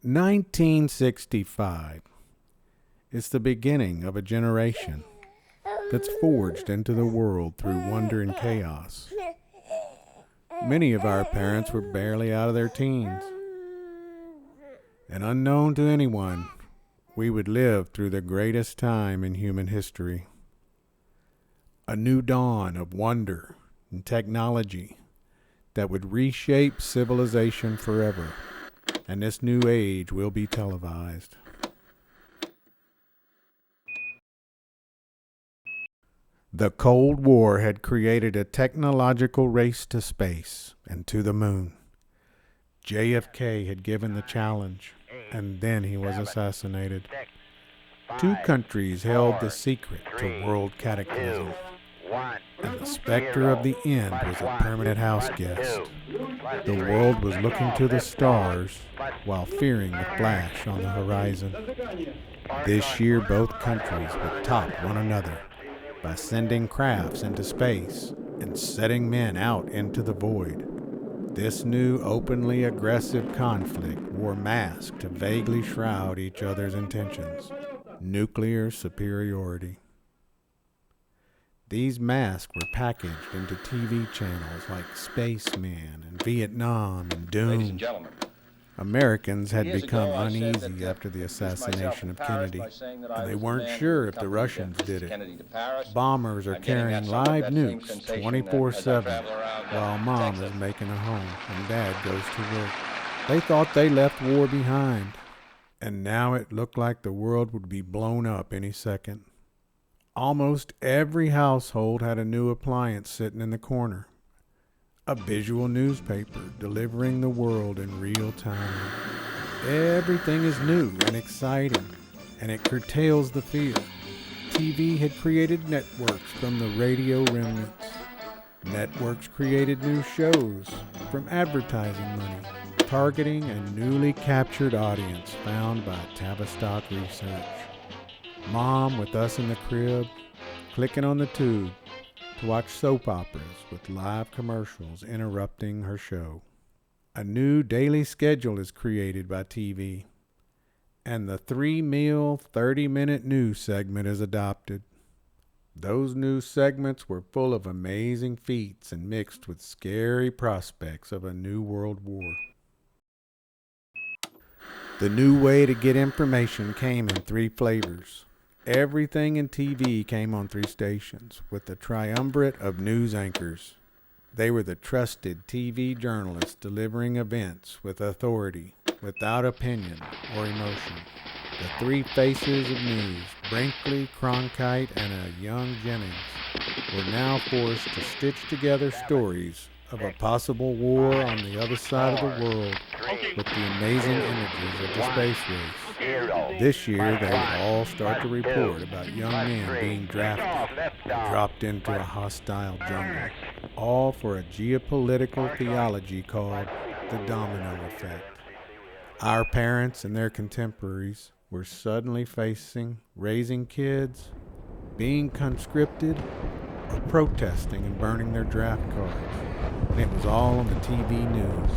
1965. It's the beginning of a generation that's forged into the world through wonder and chaos. Many of our parents were barely out of their teens. And unknown to anyone, we would live through the greatest time in human history. A new dawn of wonder and technology that would reshape civilization forever. And this new age will be televised. The Cold War had created a technological race to space and to the moon. JFK had given the challenge, and then he was assassinated. Two countries held the secret to world cataclysm, and the specter of the end was a permanent house guest. The world was looking to the stars while fearing the flash on the horizon. This year, both countries would top one another by sending crafts into space and setting men out into the void. This new openly aggressive conflict wore masks to vaguely shroud each other's intentions. Nuclear superiority. These masks were packaged into TV channels like Spaceman and Vietnam and Doom. Ladies and gentlemen, Americans had become ago, uneasy after the assassination of Kennedy, and they weren't sure if the Russians did it. Bombers are carrying live nukes 24/7 while Mom is making a home and Dad goes to work. They thought they left war behind, and now it looked like the world would be blown up any second. Almost every household had a new appliance sitting in the corner. A visual newspaper delivering the world in real time. Everything is new and exciting, and it curtails the fear. TV had created networks from the radio remnants. Networks created new shows from advertising money, targeting a newly captured audience found by Tavistock Research. Mom with us in the crib, clicking on the tube to watch soap operas with live commercials interrupting her show. A new daily schedule is created by TV, and the 3-meal, 30-minute news segment is adopted. Those news segments were full of amazing feats and mixed with scary prospects of a new world war. The new way to get information came in 3 flavors. Everything in TV came on 3 stations, with the triumvirate of news anchors. They were the trusted TV journalists delivering events with authority, without opinion or emotion. The 3 faces of news, Brinkley, Cronkite, and a young GenX, were now forced to stitch together stories of a possible war on the other side of the world with the amazing images of the space race. This year, they would all start to report about young men being drafted and dropped into a hostile jungle, all for a geopolitical theology called the domino effect. Our parents and their contemporaries were suddenly facing raising kids, being conscripted, or protesting and burning their draft cards. And it was all on the TV news.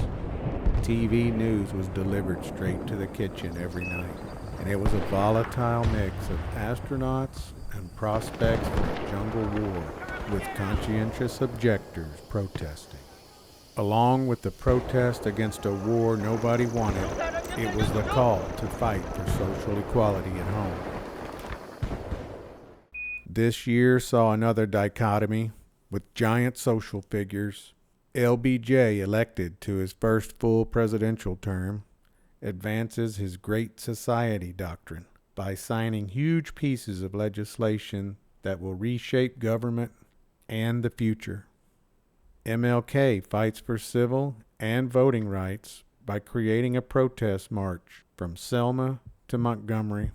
TV news was delivered straight to the kitchen every night, and it was a volatile mix of astronauts and prospects for a jungle war, with conscientious objectors protesting. Along with the protest against a war nobody wanted, it was the call to fight for social equality at home. This year saw another dichotomy with giant social figures. LBJ, elected to his first full presidential term, advances his Great Society doctrine by signing huge pieces of legislation that will reshape government and the future. MLK fights for civil and voting rights by creating a protest march from Selma to Montgomery.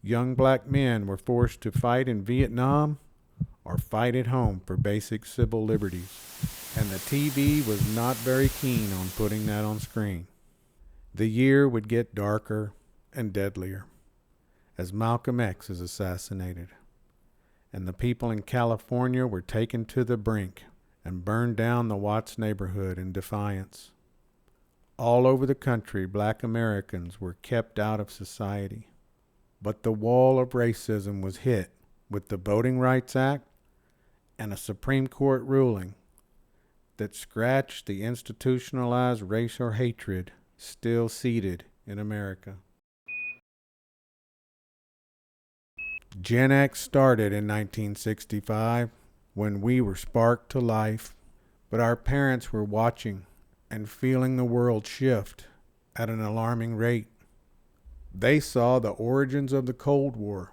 Young black men were forced to fight in Vietnam or fight at home for basic civil liberties, and the TV was not very keen on putting that on screen. The year would get darker and deadlier as Malcolm X is assassinated, and the people in California were taken to the brink and burned down the Watts neighborhood in defiance. All over the country, black Americans were kept out of society. But the wall of racism was hit with the Voting Rights Act and a Supreme Court ruling that scratched the institutionalized racial hatred still seated in America. GenX started in 1965 when we were sparked to life, but our parents were watching and feeling the world shift at an alarming rate. They saw the origins of the Cold War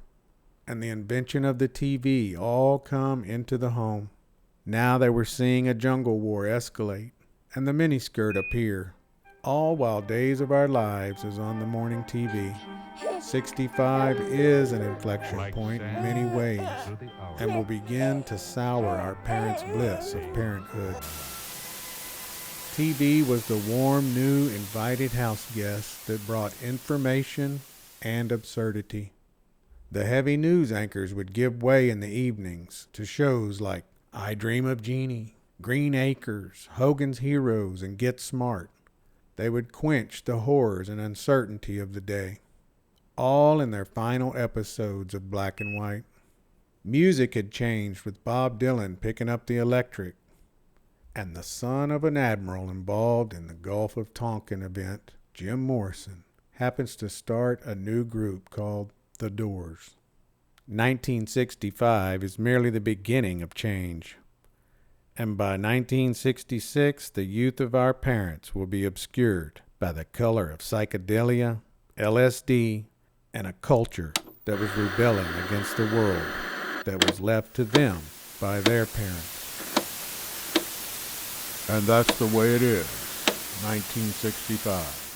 and the invention of the TV all come into the home. Now they were seeing a jungle war escalate and the miniskirt appear, all while Days of Our Lives is on the morning TV. 65 is an inflection point in many ways and will begin to sour our parents' bliss of parenthood. TV was the warm, new, invited house guest that brought information and absurdity. The heavy news anchors would give way in the evenings to shows like I Dream of Jeannie, Green Acres, Hogan's Heroes, and Get Smart. They would quench the horrors and uncertainty of the day, all in their final episodes of black and white. Music had changed with Bob Dylan picking up the electric, and the son of an admiral involved in the Gulf of Tonkin event, Jim Morrison, happens to start a new group called The Doors. 1965 is merely the beginning of change, and by 1966 the youth of our parents will be obscured by the color of psychedelia, LSD, and a culture that was rebelling against the world that was left to them by their parents. And that's the way it is, 1965.